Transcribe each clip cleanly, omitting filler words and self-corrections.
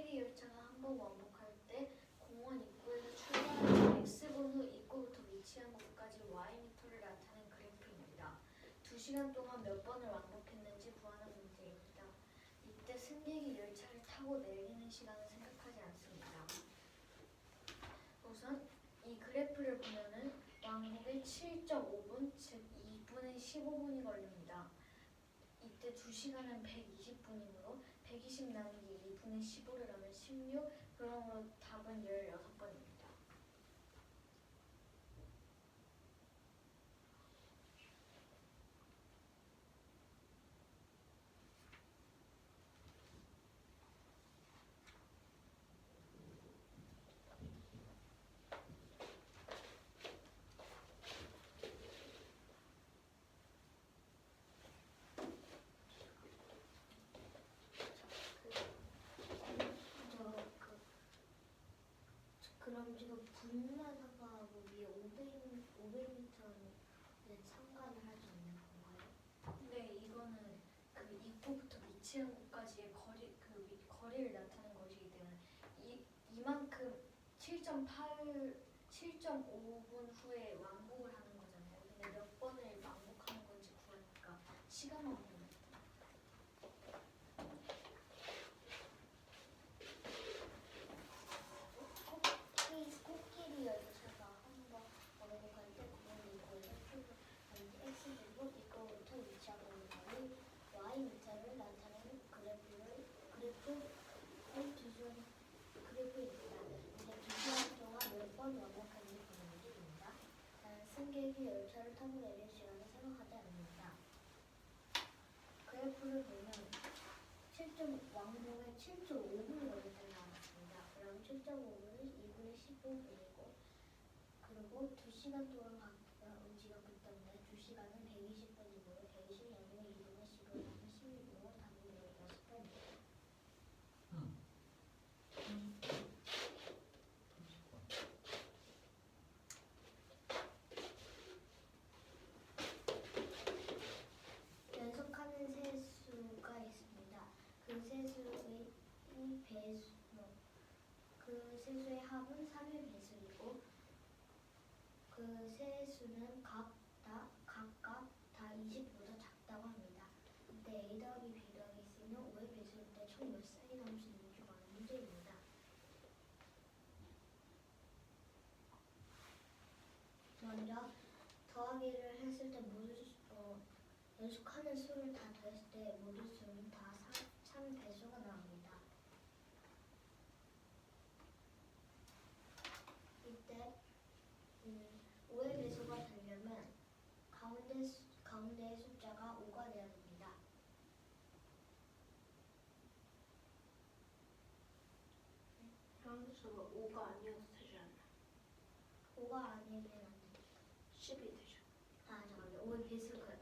승객이 열차가 한 번 왕복할 때 공원 입구에서 출발한 X번 후 입구부터 위치한 곳까지 Y미터를 나타낸 그래프입니다. 2시간 동안 몇 번을 왕복했는지 구하는 문제입니다. 이때 승객이 열차를 타고 내리는 시간을 생각하지 않습니다. 우선 이 그래프를 보면은 왕복에 7.5분, 즉 2분의 15분이 걸립니다. 이때 2시간은 120분이므로 120 나누기 2분의 15를 하면 16, 그러므로 답은 16번입니다. 그럼 지금 분마사가 위에 500m는 참관을 하지 않는 건가요? 네, 이거는 그 입구부터 위치한 곳까지의 거리를 나타낸 것이기 때문에 이만큼 7.5분 후에 왕복을 하는 거잖아요. 근데 몇 번을 왕복하는 건지 구하니까 시간만 보면 돼요. 코끼리 열차가 한번 왕복할 때 공원 입구에서 출발한 X제곱 입구부터 위치하고 있는 Y미터를 나타내는 그래프입니다. 이제 2시간 동안 몇 번 왕복하는지 보는 문제입니다. 승객이 열차를 타고 내릴 시간을 생각하지 않습니다. 그래프를 보면 왕복에 7.5분이 걸렸다고 나왔습니다. 그럼 7.5분은 2분의 15분이고, 그리고 2시간 동안 움직였기 때문에 2시간은 120분이고 120 나누기 2분의 15를 하면 16으로 답은 16번입니다. 연속하는 세수가 있습니다. 그 세수의 합은 3의 배수이고, 그 세수는 각각 다 20보다 작다고 합니다. 그때 A 더하기 B 더하기 C는 5의 배수일 때 총 몇 쌍이 나올 수 있는지 구하는 문제입니다. 먼저 더하기를 했을 때 연속하는 수를 다 더했을 때 모두 수는 다 3배수가 나옵니다. 이때 5의 배수가 되려면 가운데의 숫자가 5가 돼야 됩니다. 상수가 5가 아니어도 되지 않나? 5가 아니면 안 되죠. 10이 되죠. 잠깐만요. 5의 배수가 아니에요.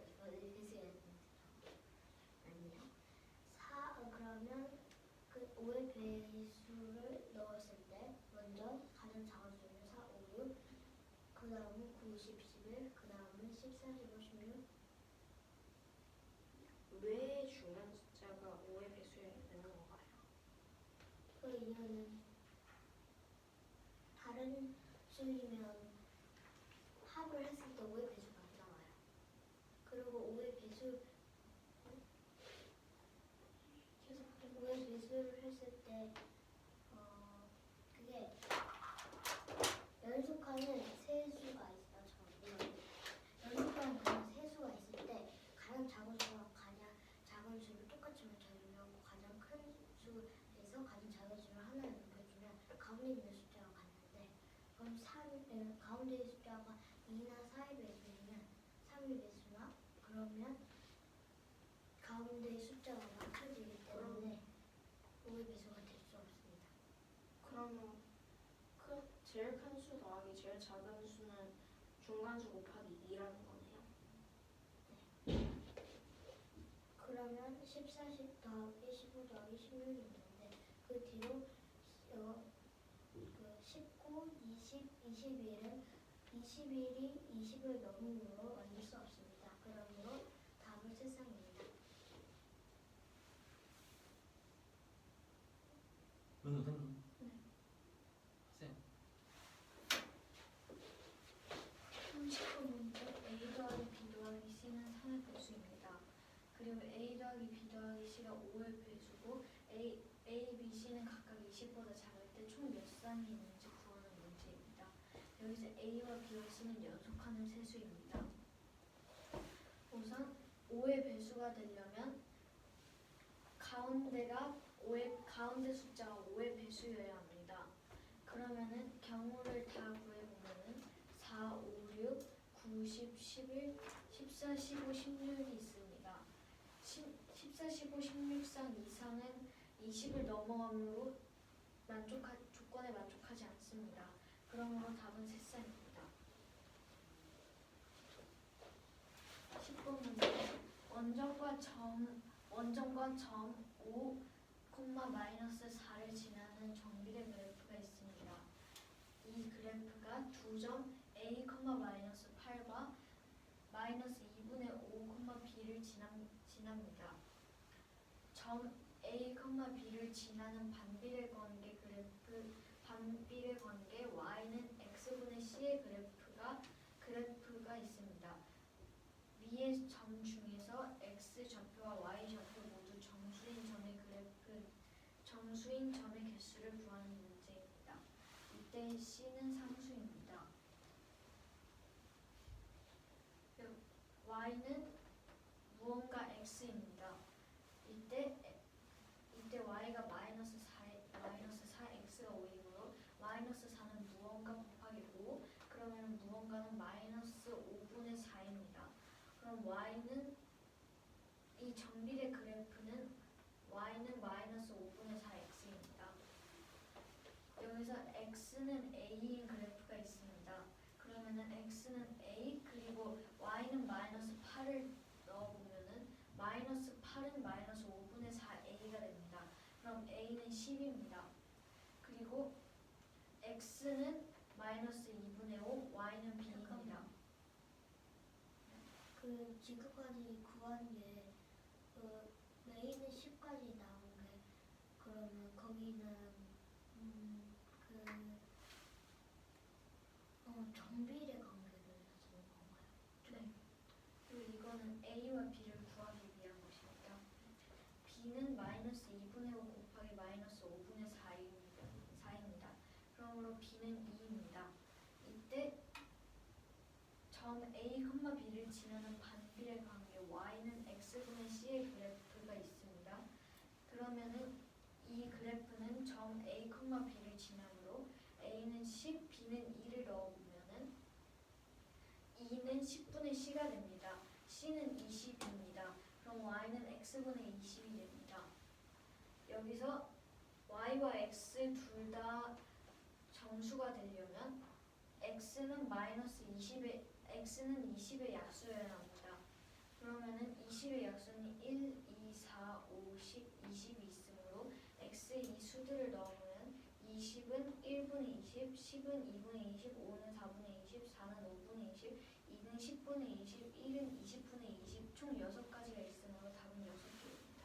그러면 그 5의 배수를 넣었을 때 먼저 가장 작은 수는 4, 5, 6, 그 다음은 9, 10, 11, 그 다음은 14, 15, 16. 왜 중요한 숫자가 5의 배수에 되는 건가요? 그 이유는 다른 수이면 합을 했을 때 5의 배수가 안 나와요. 그리고 5의 배수를 했을 때 그게 연속하는 세수가 연속하는 세수가 있을 때 가장 작은 수와 가장 작은 수를 똑같이 맞춰주려고 가장 큰 수에서 가장 작은 수를 하나를 넘겨주면 가운데 있는 숫자가 같는데, 그럼 가운데의 숫자가 2나 4의 배수이면 3의 배수나, 그러면 가운데의 숫자가 맞춰지기 때문에 5의 배수가 될 수 없습니다. 그러면 제일 큰 수 더하기 제일 작은 수는 중간수 곱하기 2라는 거네요. 네. 그러면 14 더하기 15 더하기 16이 있는데, 그 뒤로 19, 20, 21은 21이 20을 넘음으로 만들 수 없습니다. 그러므로 답은 세상입니다. 은우 했니? 네. 쌤. 30번 문제 A 더하기 B 더하기 C는 3의 배수입니다. 그리고 A 더하기 B 더하기 C가 5의 배수고 A, B, C는 각각 20보다 작을 때 총 몇 쌍이 있는지 구하는 문제입니다. 여기서 A와 B와 C는 연속하는 세수입니다. 우선 5의 배수가 되려면 가운데 숫자가 5의 배수여야 합니다. 그러면은 경우를 다 구해보면은 4, 5, 6, 9, 10, 11, 14, 15, 16이 있습니다. 14, 15, 16상 이상은 20을 넘어가므로 조건에 만족하지 않습니다. 그러므로 답은 3쌍입니다. 10번 문제 원점과 점 5, 마이너스 4를 지나는 정비례 그래프가 있습니다. 이 그래프가 두 점 A, 마이너스 8과 마이너스 2분의 5, B를 지납니다. 점 A, B를 지나는 반비례 관계 Y는 X분의 C의 그래프가 있습니다. 위의 점 중에서 X 좌표와 Y 좌표 모두 정수인 점의 개수를 구하는 문제입니다. 이때 C는 상수입니다. Y는 무언가 X입니다. 이때 Y가 마이너스 4X가 5이므로 마이너스 4는 무언가 곱하기 5, 그러면 무언가는 마이너스 5분의 4입니다. 그럼 Y는 이 정비례 그래프는 Y는 마이너스 5분의 4X입니다. 여기서 X는 A인 그래프가 있습니다. 그러면은 X는 A 그리고 Y는 마이너스 8을 넣어보면은 마이너스 8은 마이너스 5분의 4A가 됩니다. 그럼 A는 10입니다. 그리고 X는 마이너스 2분의 5, Y는 B입니다. 그 지금까지 구한 게 A는 10까지 나온 게 그러면 거기는 정비례 관계를 쓰는 건가요? 네. 그리고 이거는 A와 B를 구하기 위한 것입니다. B는 마이너스 2분의 5 곱하기 마이너스 5분의 4입니다. 그러므로 B는 2입니다. 이때 점 A, B를 지나는 반비례 관계 Y는 X분의 C의 그래프가 있습니다. 그러면은 이 그래프는 점 A, B를 지나므로 A는 10, B는 2를 넣어보면은 2는 10분의 C가 됩니다. C는 20입니다. 그럼 Y는 X분의 20이 됩니다. 여기서 Y와 X 둘 다 정수가 되려면 X는 20의 약수여야 합니다. 그러면은 20의 약수는 1, 2, 4, 5, 10, 20이 있으므로 X의 이 수들을 넣으면 20은 1분의 20, 10은 2분의 20, 5는 4분의 20, 4는 5분의 20, 2는 10분의 20, 1은 20분의 20, 총 6가지가 있으므로 답은 6개입니다.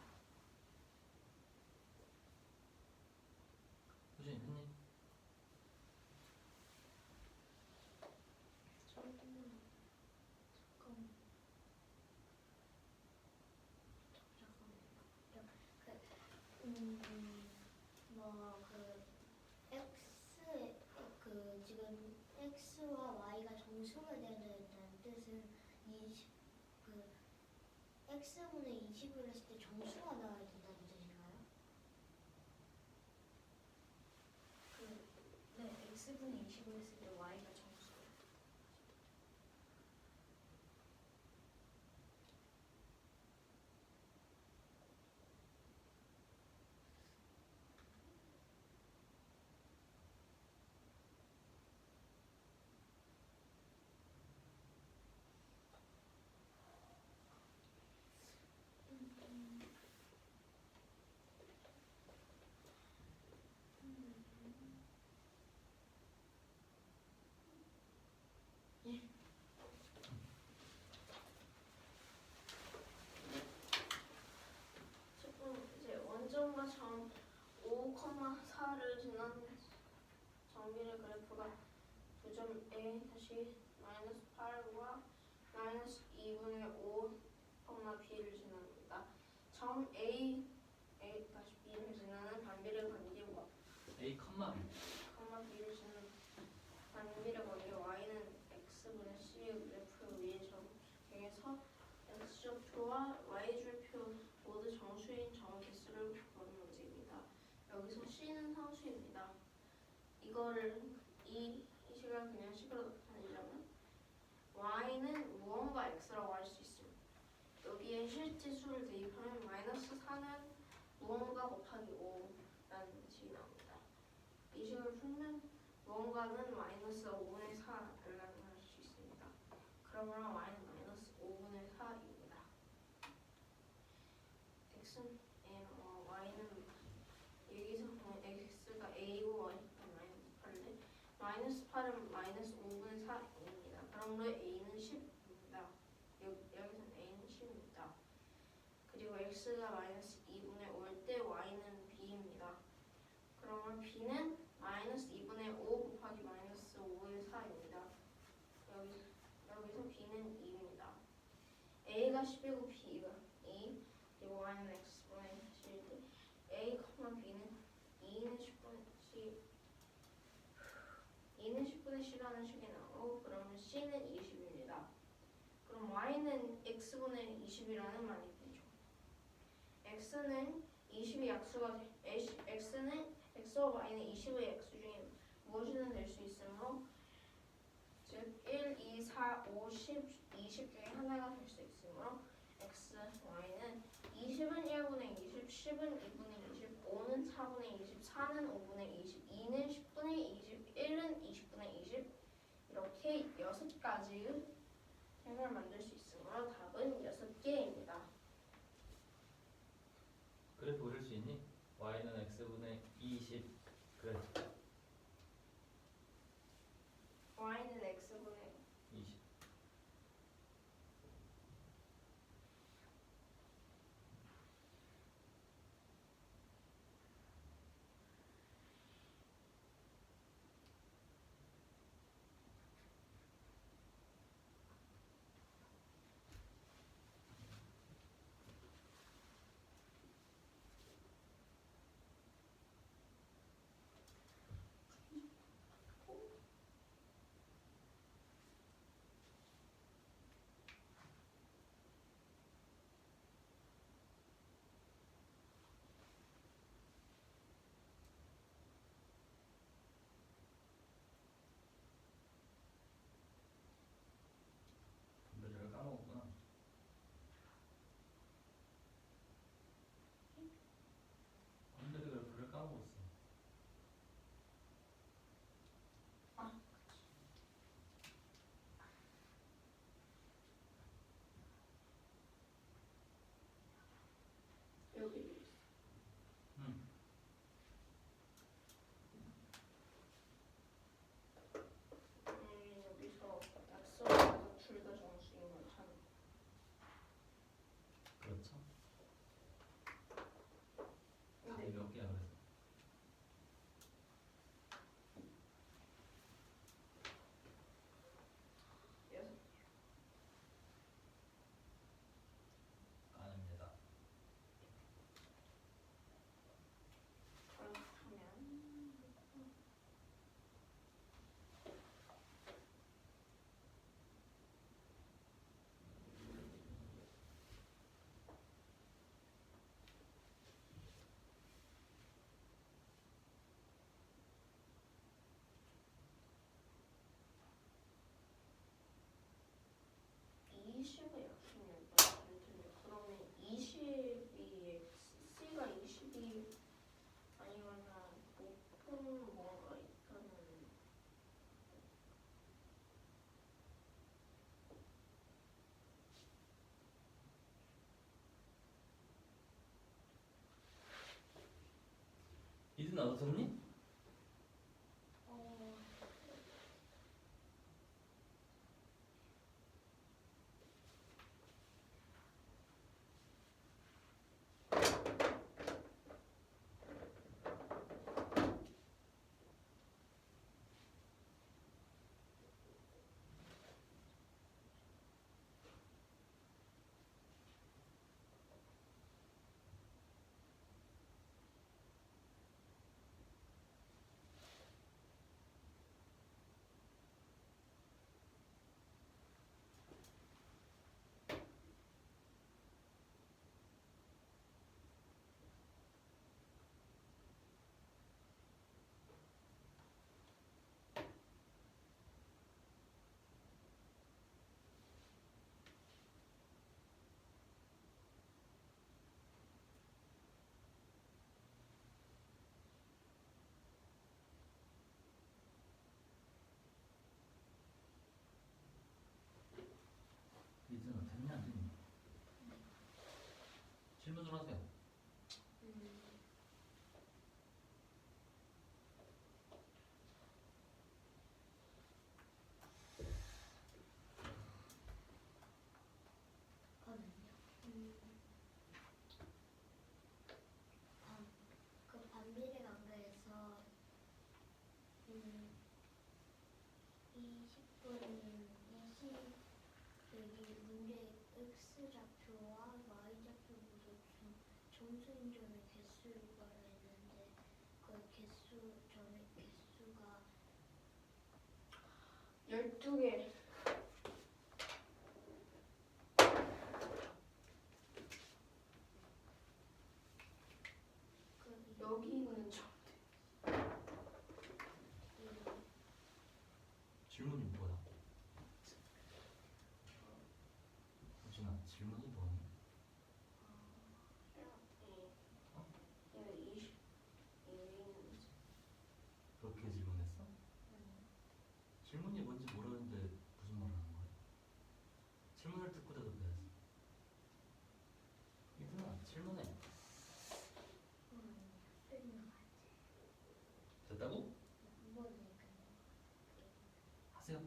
호진이 했니? 지금 X와 Y가 정수가 되는 뜻은 X분의 20을 했을 때 정수가 나와야 된다는 뜻인가요? 네, X분의 20을 했을 때 Y가 정수예요. 4를 지난 정비례 그래프가 2점 a 다시 마이너스 8과 마이너스 2분의 5, b를 지납니다. 점 a 다시 b를 지나는 반비례 관계와 A 컴마 b를 지나는 반비례 관계 y는 x분의 c의 그래프 위에 적용해서 x좌표와 y좌표 모두 정수인 점 개수를 구하는 문제입니다. 여기서 c는 상수입니다. 이거를 이 식을 그냥 식으로 나타내자면 y는 무언가 x라고 할 수 있습니다. 여기에 실제 수를 대입하면 마이너스 4는 무언가 곱하기 5라는 식이 나옵니다. 이 식을 풀면 무언가는 마이너스 5분의 4라고 할 수 있습니다. 그러므로 y는 마이너스 5분의 4입니다. x는 y는 여기서 보면 x가 a고 y가 마이너스 8인데 마이너스 8은 마이너스 5분의 4입니다. 그러므로 a는 10입니다. 여기서는 a는 10입니다. 그리고 x가 마이너스 2분의 5일 때 y는 b입니다. 그러면 b는 마이너스 2분의 5 곱하기 마이너스 5분의 4입니다. 여기서 b는 2입니다. a가 10이고 b가 2 그리고 y는 x분의 10일 때 a, b는 2는 10분의 10이라는 식이 나오고 그러면 c는 20입니다. 그럼 y는 x분의 20이라는 말이 되죠. x는 20의 약수가 x와 y는 20의 약수 중에 무엇이든 될 수 있으므로 즉 1, 2, 4, 5, 10, 20 중에 하나가 될 수 있으므로 x, y는 20은 1분의 20, 10은 2분의 20, 5는 4분의 20, 4는 5분의 20, 2는 10분의 20, 1은 20분의 20 이렇게 6가지의 색을 만들 수 있으므로 답은 6개입니다. 그래프 그릴 수 있니? y는 x분의 20 그래프 y는 x분의 20 분배를 까먹었구나. 분배를 그래프를 까먹었어. 여기 여기서 x와 둘 다 정수인 걸 찾는 그렇죠? 근데 답이 몇 개야 그래서? 아닙니다. 그렇다면 이 식의 약수는 몇번 될 텐데 그러면 20이 c가 20이 아니면 높은 뭔가 있다는 이든 나도 썼니? 20번은 20 여기 문제 x 좌표와 y 좌표 모두 점수인점의 개수를 구하라 했는데 그 개수 점의 개수가 12개. 여기 있는 점. 질문이 뭐야? 우진아, 질문이 뭐니? 얘는 20. 얘는 그렇게 질문했어? 질문이 뭔지 모르는데 무슨 말을 하는 거야? 질문을 듣고 대답해야지. 이준아, 질문해. 됐다고? 하세요.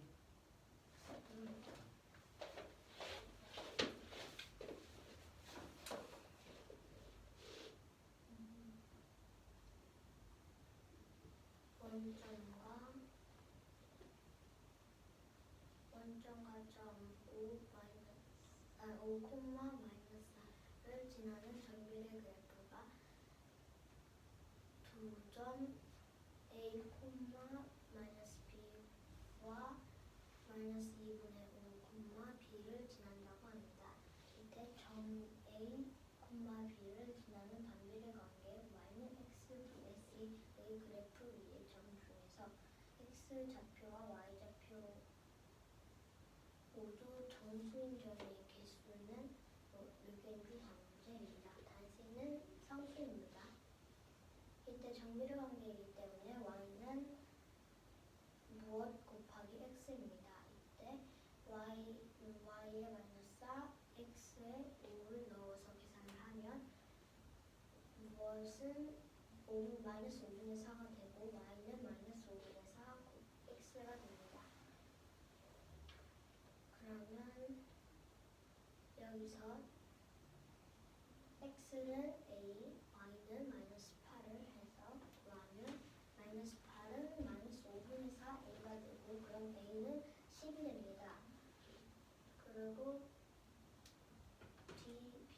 원점과 점 5 콤마 마이너스 4를 지나는 정비례 그래프가 두 점 a 콤마 마이너스 b와 마이너스 2분의 5 콤마 b를 지난다고 합니다. 이때 점 a 콤마 b를 지나는 반비례 관계 y는 x분의 c의 그래프 위의 점 중에서 x 좌표와 y 좌표 모두 정수인 점의 개수는 6개인 중 관문제입니다. 단수는 상수입니다. 이때 정비례 관계이기 때문에 y는 무엇 곱하기 x입니다. 이때 y에 마이너스 4, x에 5를 넣어서 계산을 하면 무엇은 마이너스 5분의 4가 되고 y는 마이너스 5분의 4 x가 됩니다. 그러면 여기서 x는 a, y는 마이너스 8을 해서 구하면 마이너스 8은 마이너스 5분의 4 a가 되고 그럼 a는 10이 됩니다. 그리고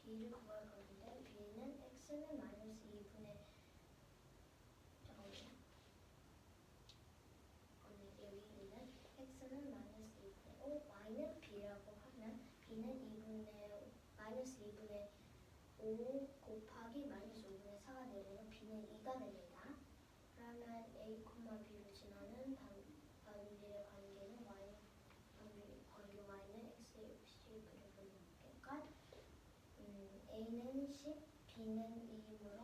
b를 구할 건데 b는 x는 마이너스 2분의 잠깐만요. 여기 있는 x는 마이너스 2분의 5, y는 b라고 하면 b는 마이너스 2분의 5 곱하기 마이너스 5분의 4가 되면 b는 2가 됩니다. 그러면 a, b를 지나는 반비례 관계는 관계 y는 x의 60을 보니까 a는 10, b는 2이므로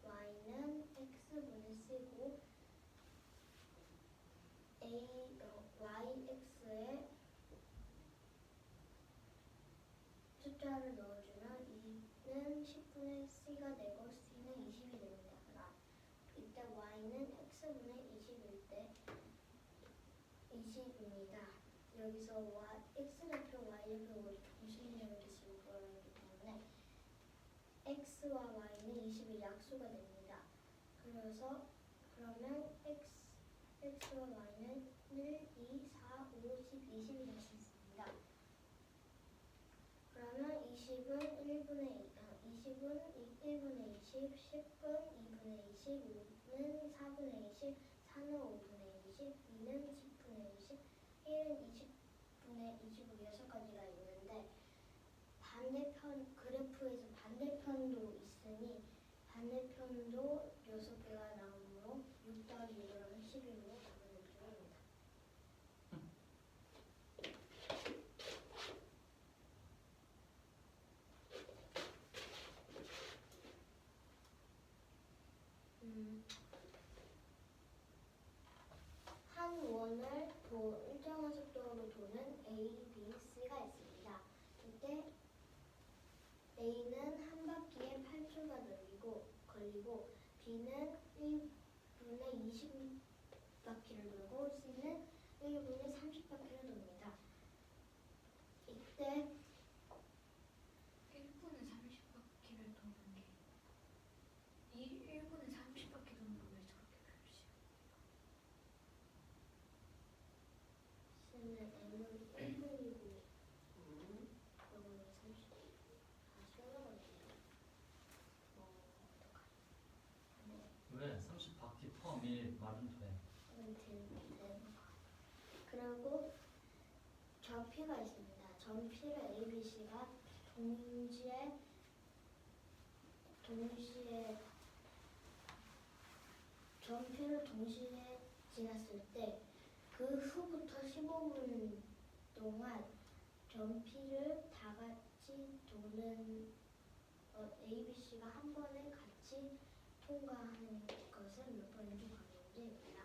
y는 x분의 c고 yx에 숫자를 넣어주면 2는 10분의 c가 되고 c는 20이 됩니다. 그럼 이때 y는 x분의 20일 때 20입니다. 여기서 x좌표, y좌표 모두 정수인점의 개수를 구하기 때문에 x와 y는 20의 약수가 됩니다. 그러면 x와 y는 1, 2, 4, 5, 10, 20이 될 수 있습니다. 그러면 20은 1분의 20, 10은 2분의 20, 5는 4분의 20, 4는 5분의 20, 2는 10분의 20, 1은 20분의 20으로 6가지가 있는데 그래프에서 반대편도 있으니 반대편도 6개가 나오므로 6 더하기 6을 하면 11으로 답을 내주려 합니다. 한 원을 일정한 속도로 도는 A, B, C가 있습니다. 이때 A는 한 바퀴에 8초가 걸리고 B는 1분에 20바퀴를 돌고 C는 1분에 30바퀴를 돕니다. 이때 1분에 30바퀴를 도는 게 1분에 30바퀴 도는 걸 왜 저렇게 표시해요? 왜 30바퀴 퍼 밀 말은 돼. 되는 거. 그리고 전피가 있습니다. 전피를 A, B, C가 동시에 전피를 동시에 지났을 때 그 후부터 15분 동안 전피를 다 같이 도는 A, B, C가 한 번에 같이 통과하는 것은 몇 번인지 관문제입니다.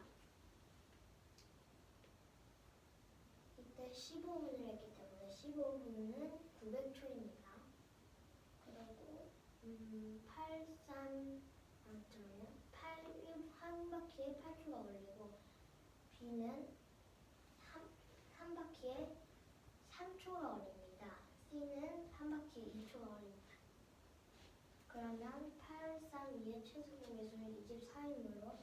이때 15분을 했기 때문에 15분은 900초입니다. 그리고 8 바퀴에 8초가 걸리고 B는 한 바퀴에 3초가 걸립니다. C는 한 바퀴에 2초가 걸립니다. 그러면 8, 3, 2의 최소 공개수는 24이므로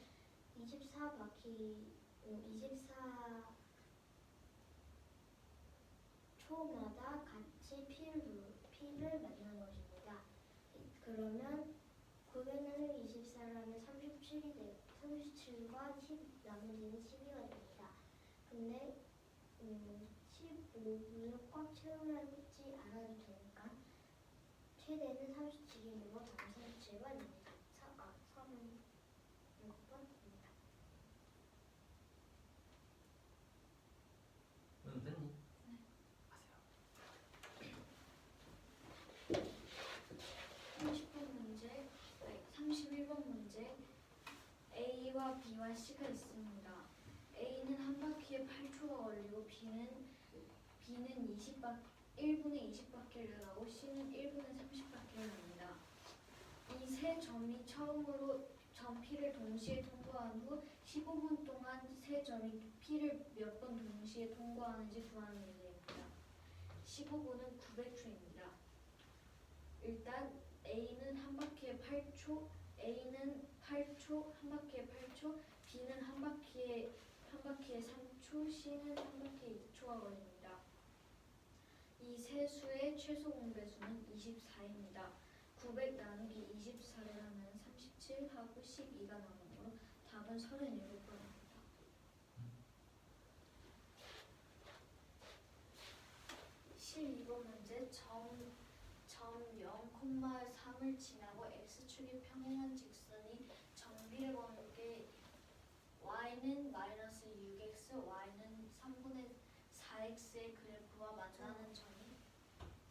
24초마다 같이 P를 만나는 것입니다. 그러면 900 24라면 37과 10 나머지는 12가 됩니다. 근데 15분을 꽉 채우지 않아도 되니까 최대는 37이므로 답은 37번입니다. 37번입니다. 응, 됐니? 네. 하세요. 30번 문제, 31번 문제. A와 B와 C가 있습니다. A는 한 바퀴에 8초가 걸리고 B는 1분에 20바퀴를 하고 C는 1분에 30바퀴를 합니다. 이 세 점이 처음으로 점 P를 동시에 통과한 후 15분 동안 세 점이 P를 몇 번 동시에 통과하는지 구하는 문제입니다. 15분은 900초입니다. 일단 A는 한 바퀴에 8초, A는 8초, 한 바퀴에 8초, B는 한 바퀴에 3초, C는 한 바퀴에 2초가 걸립니다. 이 세 수의 최소 공배수는 24입니다. 900 나누기 24를 하면 37하고 12가 나오므로 답은 37번입니다. 12번 문제. 점 0,3을 지나고 x축이 평행한 직선이 정비례 관계 y는 마이너스 6x, y는 3분의 4x의 그래프와 만나는 점이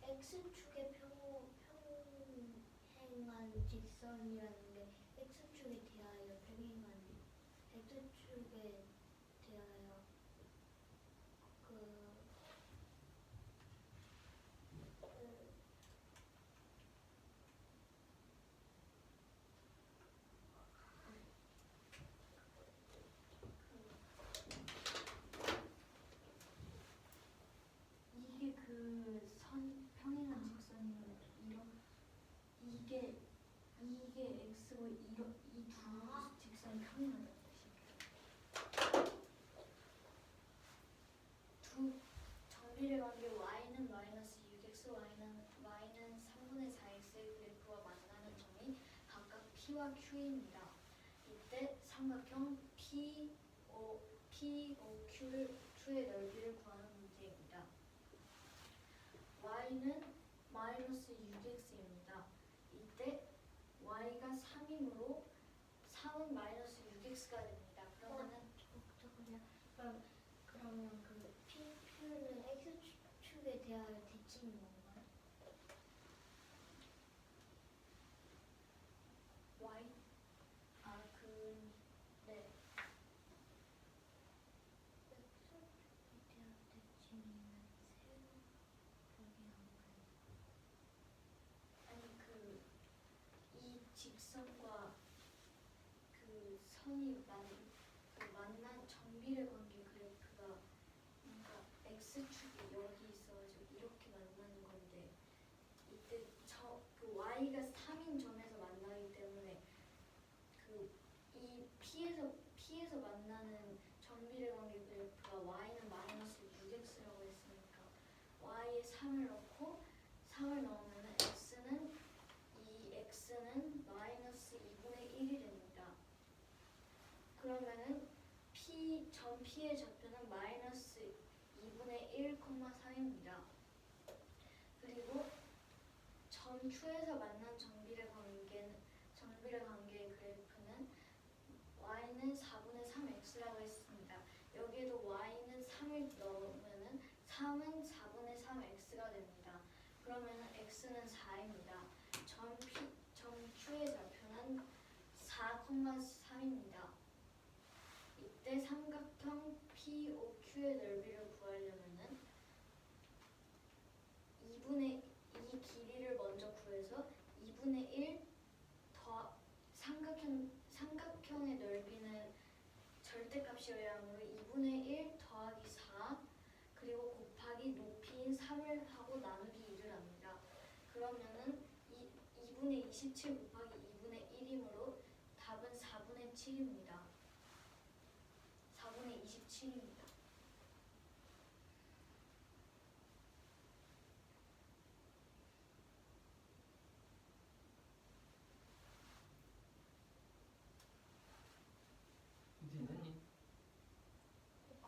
X축에 평행한 직선이라는 게 X축에 대하여 평행한 X축에 대하여 이게 그 선 평행한 직선이면 이게 x고 이 두 직선이 평행하다는 뜻입니다. 두 정비례 관계 y는 마이너스 6x, y는 3분의 4x의 그래프와 만나는 점이 각각 p와 q입니다. 이때 삼각형 POQ의 넓이를 구하는 문제입니다. y는 마이너스 6x입니다. 이때 y가 3이므로 3은 마이너스 6x가 됩니다. 그러면 그 P는 X축에 대하여 대칭인 건가요? y 네. X축에 대하여 대칭이면 세로 방향은 아니 이 직선과 그 선이 만난 정비례 관계 그래프가 그러니까 x축이 여기 있어가지고 이렇게 만나는 건데 이때 그 y가 3인 점에서 만나기 때문에 이 P에서 만나는 정비례 관계 그래프가 y는 마이너스 6x라고 했으니까 y에 3을 넣고 3을 넣으면 x는 마이너스 2분의 1이 됩니다. 점 Q에서 만난 정비례 관계의 그래프는 y는 4분의 3x라고 했습니다. 여기에도 y는 3을 넣으면은 3은 4분의 3x가 됩니다. 그러면은 x는 4입니다. 점 Q의 좌표는 4,3입니다. 이때 삼각형 POQ의 넓이를 구하려면은 2분의 2 길이를 먼저 구해서 2분의 1 더 삼각형의 넓이는 절대값이어야 하므로 2분의 1 더하기 4 그리고 곱하기 높이인 3을 하고 나누기 2를 합니다. 그러면은 2분의 27 곱하기 2분의 1이므로 답은 4분의 7입니다. 4분의 27입니다.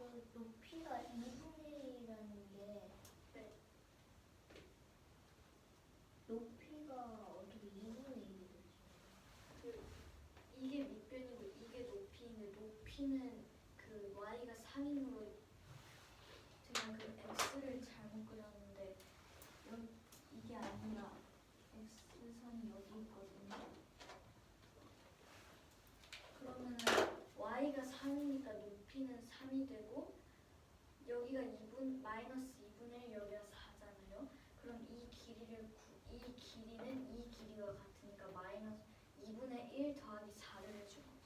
선생님 그 높이가 2분의 1이라는 게 네. 높이가 어떻게 2분의 1이 되지? 이게 밑변이고 이게 높이인데 높이는 그 y가 3이므로 제가 그 x를 잘못 그렸는데 이게 아니라 x선이 여기 있거든요. 그러면은 y가 3이니까 높이는 3이 되고 여기가 마이너스 2분의 1 여기가 4잖아요. 그럼 이 길이는 이 길이가 같으니까 마이너스 2분의 1 더하기 4를 해준 겁니다.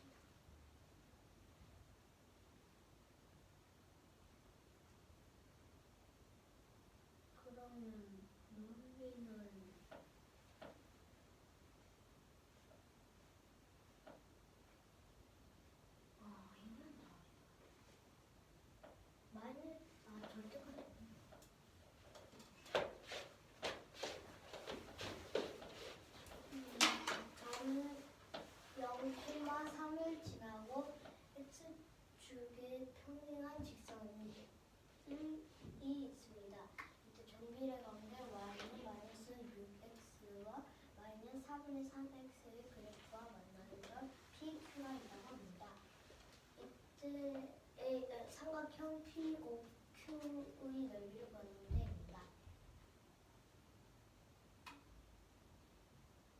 그러면 넓이는 이건 절대값 저는 0,3을 지나고 x축의 평행한 직선이 있습니다. 이때 정비례 관계 y는 마이너스 6x와 y는 4분의 3x의 그래프와 만나는 점 PQ가 있다고 합니다. 이때 삼각형 POQ의 넓이를 구하는 문제입니다.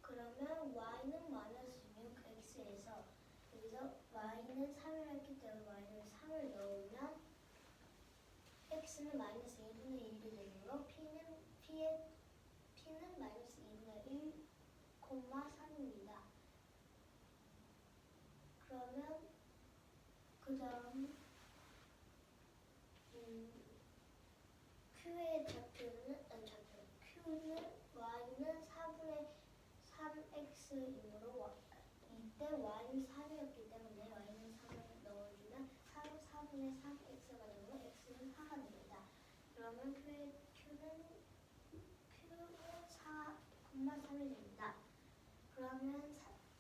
그러면 y는 마이너스 6x에서 여기서 y는 3을 했기 때문에 y는 3을 넣으면 x는 마이너스 2분의 1이 되므로 p는 마이너스 2분의 1, 3입니다. 그러면 그 다음 Q의 좌표는 y는 4분의 3x이므로 이때 y는 3이었기 때문에 y는 3을 넣어주면 4분의 3x가 되고 x는 4가 됩니다. 그러면 Q는 4,3이 됩니다. 그러면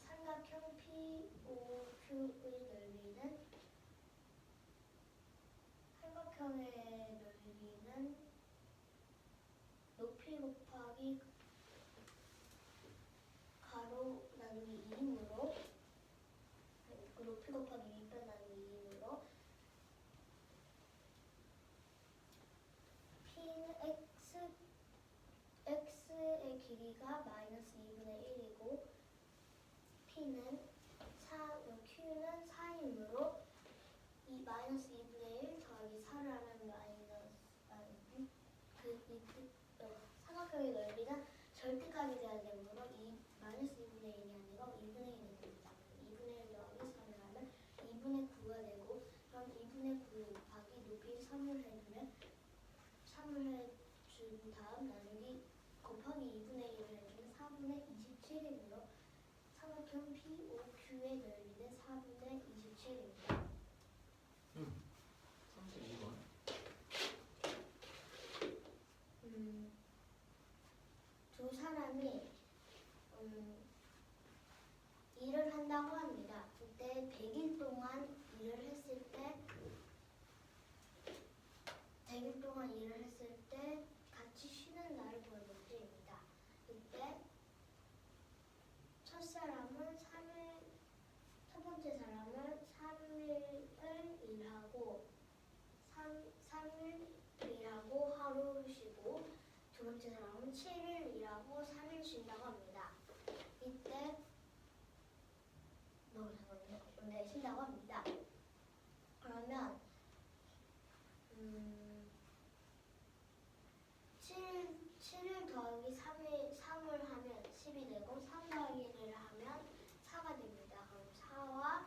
삼각형 POQ의 넓이는 삼각형의 넓이는 높이 곱하기 가로 나누기 2이므로 높이 곱하기 밑변 나누기 2이므로 P는 x의 길이가 마이너스 2분의 1이고 Q는 4이므로 이 마이너스 2분의 1 더하기 4를 하면 삼각형의 넓이는 절대값이 돼야 되므로 이 마이너스 2분의 1이 아니고 2분의 1이 됩니다. 2분의 1 더하기 3을 하면 2분의 9가 되고 그럼 2분의 9 곱하기 높이 3을 해주면 3을 해준 다음 나누기 곱하기 2분의 1을 해주면 4분의 27이므로 삼각형 POQ의 넓이는 4분의 27입니다. 32번 두 사람이 일을 한다고 합니다. 그때 100일 동안 일을 했을 때 100일 동안 일을 했을 때 같이 쉬는 날을 구할 문제입니다. 이때 두 번째 사람은 7일 일하고 3일 쉰다고 합니다. 이때 잠깐만요. 네, 쉰다고 합니다. 그러면 7일 더하기 3을 하면 10이 되고 3 더하기 1을 하면 4가 됩니다. 그럼 4와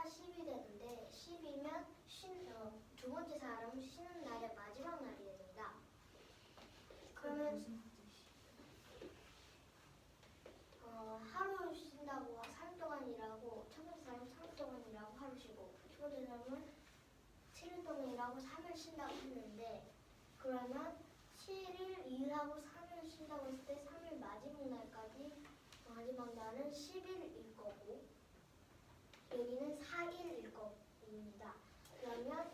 10이 되는데 10이면 두 번째 사람은 쉬는 날의 마지막 날이 됩니다. 그러면 하루 쉰다고 3일 동안 일하고 첫 번째 사람은 3일 동안 일하고 하루 쉬고 두 번째 사람은 7일 동안 일하고 3일 쉰다고 했는데 그러면 7일 일하고 3일 쉰다고 했을 때 3일 마지막 날은 10일일 거고 여기는 4일일 겁니다. 그러면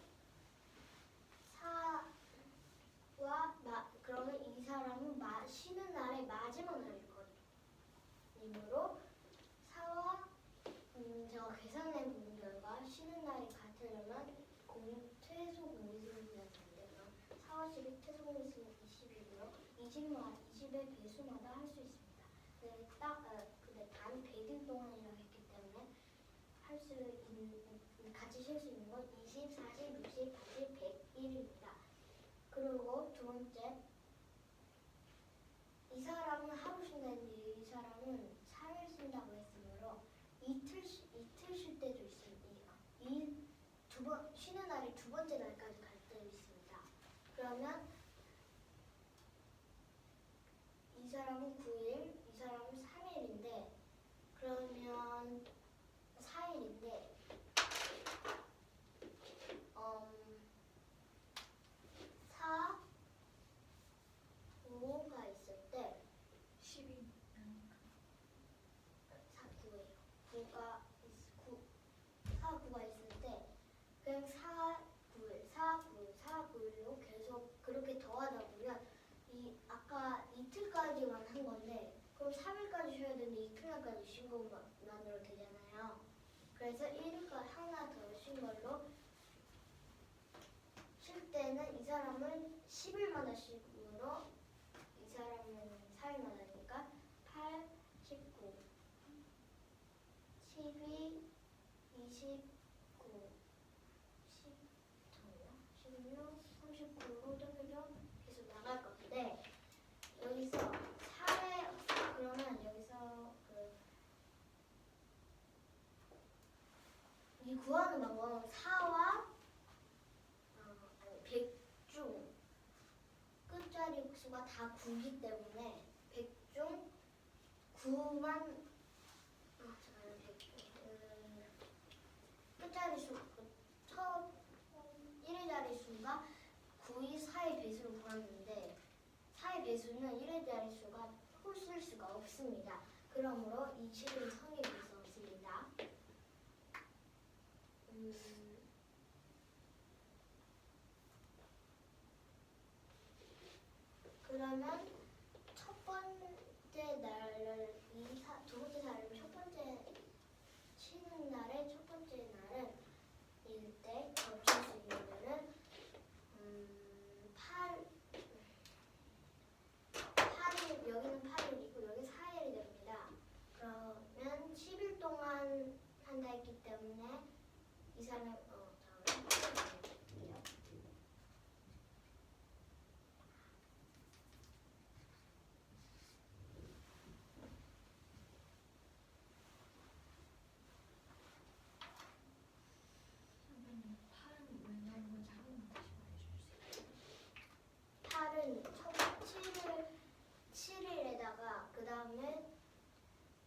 그러면 이 사람은 쉬는 날의 마지막 날이므로 4와 제가 계산해 본 결과 쉬는 날이 같으려면 최소 공비수를 구해야 되는데 4와 10이 최소 공비수는 20이고요. 20의 배수마다 할 수 있습니다. 근데 단 100일 동안이라고 했기 때문에 같이 쉴 수 있는 건 20, 40, 60, 80, 100일입니다. 그리고 두 번째, 이 사람은 하루 쉰다는데 이 사람은 3일 쉰다고 했으므로 이틀 쉴 때도 있습니다. 쉬는 날이 두 번째 날까지 갈 때도 있습니다. 그러면 이 사람은 9일, 이 사람은 3일인데 그러면 4일인데 4, 5가 있을 때 10이 9가 9가 있을 때 그냥 4, 9일로 계속 그렇게 더하다 보면 아까 이틀까지만 한 건데 그럼 3일까지 쉬어야 되는데 이틀까지 쉰 것만으로 되잖아요. 그래서 1일까지 하나 더 쉰 걸로 쉴 때는 이 사람은 10일마다 쉬므로 이 사람은 4일마다니까 8, 19, 12, 29, 16, 39로 땡겨서 계속 나갈 건데 여기서 그러면 여기서 이 구하는 방법은 4와 100 중 끝자리 수가 다 9이기 때문에 100 중 9만 끝자리 첫 1의 자리 수가 9이 4의 배수로 구하는데 4의 배수는 1의 자리 수가 홀수일 수가 없습니다. 그러므로 이 식은 성립될 수 없습니다. 그러면 첫 번째 날을 두 번째 날을 첫 번째 쉬는 날에 첫 번째 날은 이때 겹칠 수 있는 날은 8일 여기는 8일이고 여기 4일이 됩니다. 그러면 10일 동안 한다 했기 때문에 이 사람 선생님, 8은 왜 나온 건지 한 번만 다시 말해주세요. 8은 7일에다가 그 다음에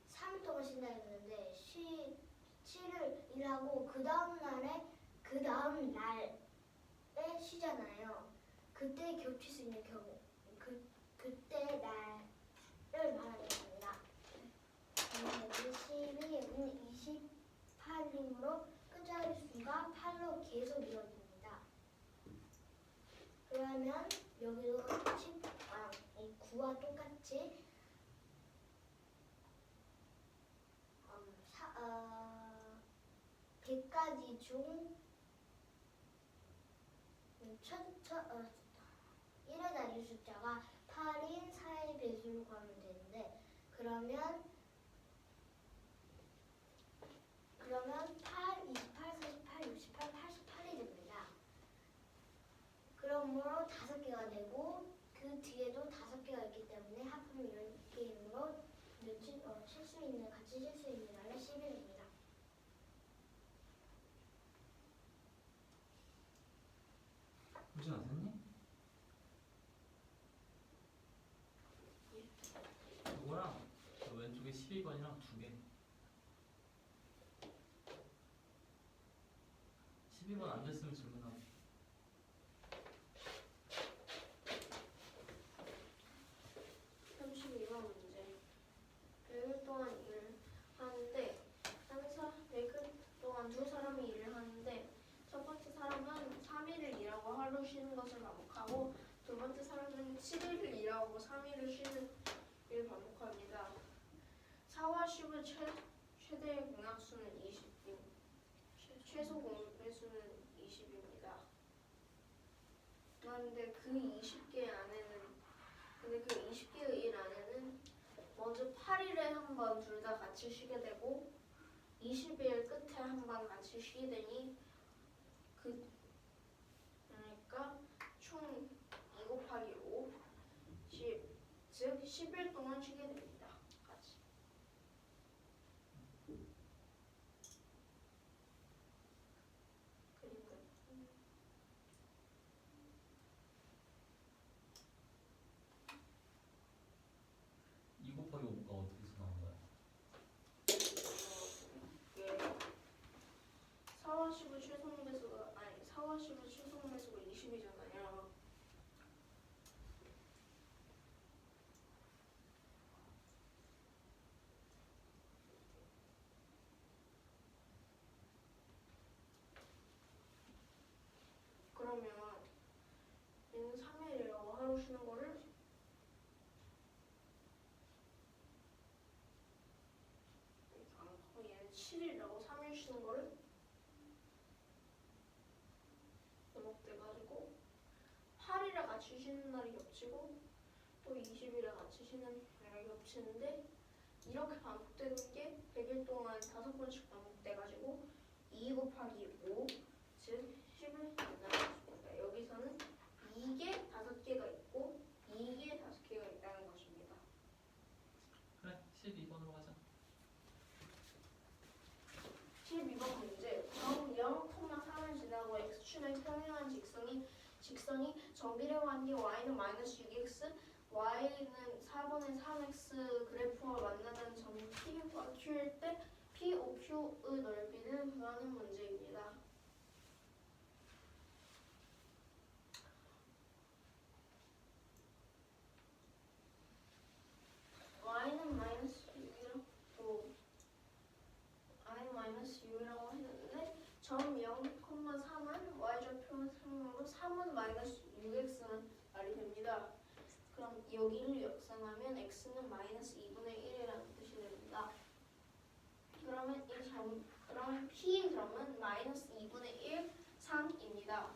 3일 동안 쉰다 했는데 7일 일하고 그 다음 날에 쉬잖아요. 그때 겹칠 수 있는 경우 그때 날을 말하는 겁니다. 12은 28이므로 끝자리 수가 8로 계속 이어집니다. 그러면 여기도 이 9와 똑같이 100가지 중 1의 여기다가 8인 4의 배수를 구하면 되는데 그러면 8, 28, 48, 68, 88이 됩니다. 그러므로 5개가 되고 그 뒤에도 5개가 있기 때문에 합하면 이렇게 있므로 칠 수 있는 같이 칠 수 있는 날은 10일입니다. 효진아 됐니? 이거랑 저 왼쪽에 12번이랑 2개. 12번 안 됐으면 질문하고. 32번 문제. 100일 동안 일을 하는데 100일 동안 두 사람이 일을 하는데 첫 번째 사람은 3일을 일하고 하루 쉬는 것을 반복하고 두 번째 사람은 7일을 일하고 3일을 쉬는 일을 반복합니다. 4와 10의 최대 공약수는 20인 최소 공배수는 20입니다. 그런데 그 20개 의 일 안에는 먼저 8일에 한 번 둘 다 같이 쉬게 되고 20일 끝에 한 번 같이 쉬게 되니 그러니까 총 2 곱하기 5, 10, 즉 10일 동안 쉬게 됩니다. 같이. 그림 끝. 2 곱하기 5가 어디서 나온 거야? 이게 4와 10의 최소 배수가 20이잖아요. 그러면 얘는 3일이라고 하루 쉬는 거를 얘는 7일이라고 3일 쉬는 거를 반복돼가지고 8일에 같이 쉬는 날이 겹치고 또 20일에 같이 쉬는 날이 겹치는데 이렇게 반복되는 게 100일 동안 5번씩 반복돼가지고 2 곱하기 5, 즉 10을 만나겠습니다. 여기서는 이게 5개가 있고 이게 5개가 있다는 것입니다. 그래 12번으로 가자. 12번 문제. 점 0,3을 지나고 x축을 평행한 직선이 정비례 관계 y는 마이너스 6x, y는 4분의 3x 그래프와 만나는 점 P와 Q일 때 P, O, Q의 넓이를 구하는 문제입니다. y는 마이너스 6이라고 했는데 점 0,3은 y좌표 3으로 3은 마이너스 6x는 말이 됩니다. 그럼 여기를 역산하면 x는 마이너스 2분의 1이라는 뜻이 됩니다. 그러면 P의 점은 마이너스 2분의 1, 3입니다.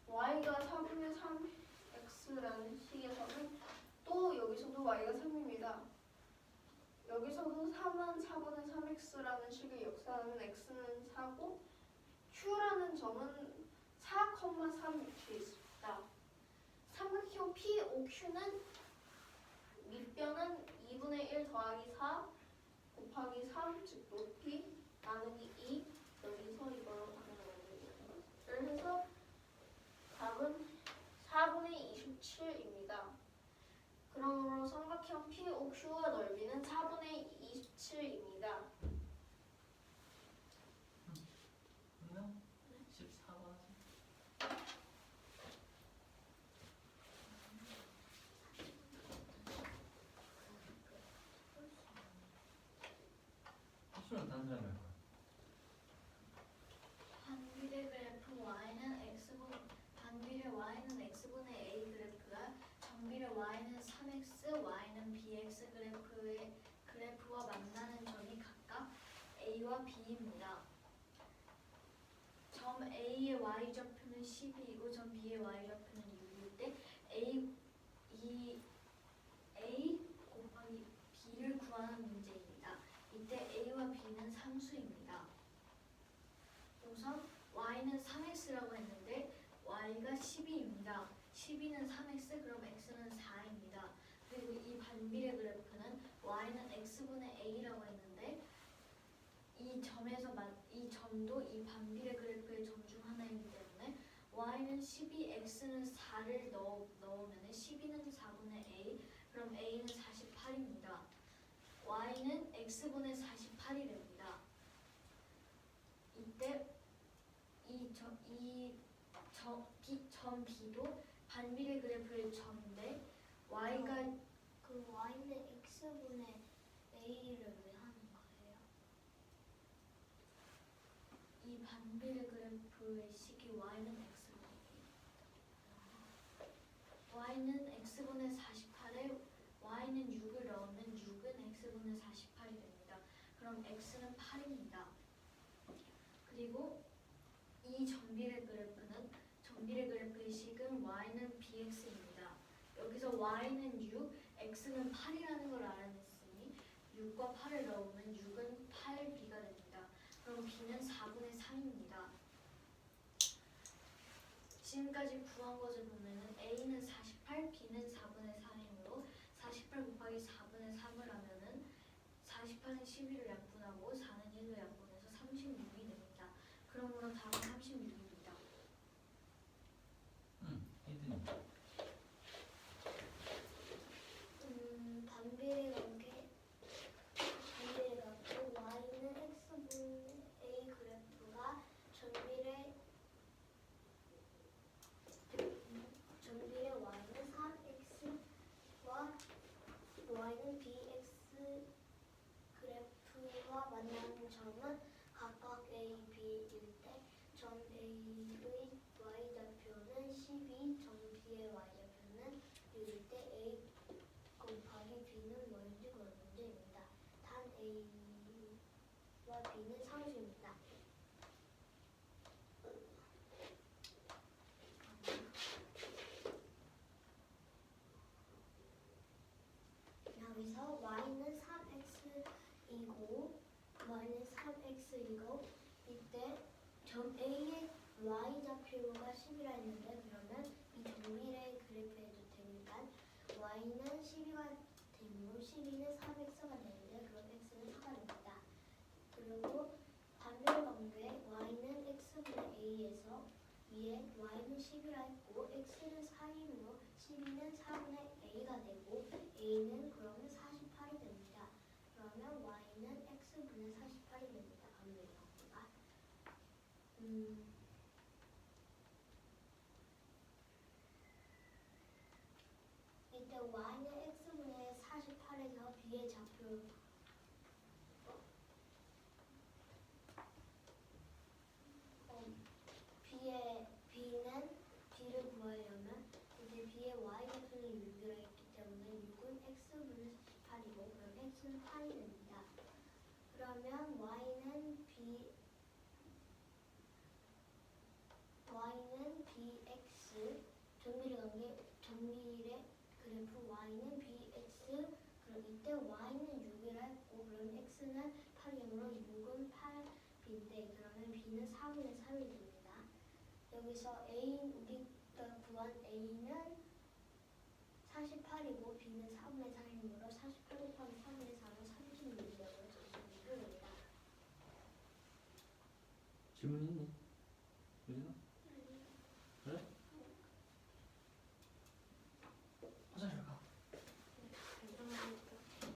y가 4분의 3x라는 식에서는 또 여기서도 y가 3입니다. 여기서도 3은 4분의 3x라는 식을 역산하면 x는 4고 q라는 점은 4,3 있습니다. 삼각형 POQ는 밑변은 2분의 1 더하기 4 곱하기 3, 즉 높이 나누기 2 여기서 이걸로 가능합니다. 해서 답은 4분의 27입니다. 그러므로 삼각형 POQ의 넓이는 4분의 27입니다. 그러면 14번 하자. 수는 다른 사람이 할 거야. 반비례 그래프 y는 x분의 a 그래프가 정비례 y는 3x, y는 bx 그래프와 만나는 점이 각각 a와 b입니다. 점 a의 y좌표는 12이고 점 b의 y좌표는 6일 때 a 2a 곱하기 b를 구하는 문제입니다. 이때 a와 b는 상수입니다. 우선 y는 3x라고 했는데 y가 12입니다. 12는 3x, 그럼 x는 4입니다. 그리고 이 반비례 그래프는 y는 x분의 a라고 했는데 이 점도 이 반비례 그래프의 점 중 하나이기 때문에 y는 12, x는 4를 넣으면 12는 4분의 a, 그럼 a는 48입니다. y는 x분의 48이 됩니다. 이때 점 b도 반비례 그래프의 점인데 y가 그 y는 x분의 a를 왜 하는 거예요? 이 반비례 그래프의 식이 y는 y는 x분의 48에 y는 6을 넣으면 6은 x분의 48이 됩니다. 그럼 x는 8입니다. 그리고 이 점비례 그래프의 식은 y는 bx입니다. 여기서 y는 6, x는 8이라는 걸 알아냈으니 6과 8을 넣으면 6은 8b가 됩니다. 그럼 b는 4분의 3입니다. 지금까지 구한 것을 보면은 a는 48, b는 4분의 3이므로 48 곱하기 4분의 3을 하면은 48은 12를 약분하고 4는 1을 약분해서 36이 됩니다. 그러므로 답은 36입니다. 히든이 반비례 관계 y는 x분의 a 그래프가 전비례 y는 3x와 y는 bx 그래프와 만나는 점은 각각 a, b일 때 점 a의 y좌표는 12, 점 b의 y좌표는 6일 때 a 곱하기 b는 뭐인지 그런 문제입니다. 단 a와 b는 상수입니다. 여기서 y는 3x이고 y는 3x이고 이때 점 a의 y좌표가 10이라 했는데 그러면 이 정비례 그래프에도 되니까 y는 12가 되므로 12는 3x가 되는데 그럼 x는 4가 됩니다. 그리고 반비례 관계 y는 x분의 a에서 위에 y는 10이라 했고 x는 4이므로 12는 4분의 a가 되고 a는 그러면 48이 됩니다. 그러면 y는 x분의 48이 됩니다. 반비례 관계가 이때 y는 x분의 48에서 b의 좌표 b는 b를 구하려면 이제 b의 y좌표는 6이라 했기 때문에 6은 x분의 48이고 그럼 x는 8이 됩니다. 그러면 y는 bx 정비례 그래프 y는 bx 그럼 이때 y는 6이라 했고 그럼 x는 8이므로 6은 8b인데 그러면 b는 4분의 3이 됩니다. 여기서 우리가 구한 a는 48이고 b는 4분의 3이므로 48 곱하기 3분의 4는 36이라고 적으면 됩니다. 질문 있니? 유진아?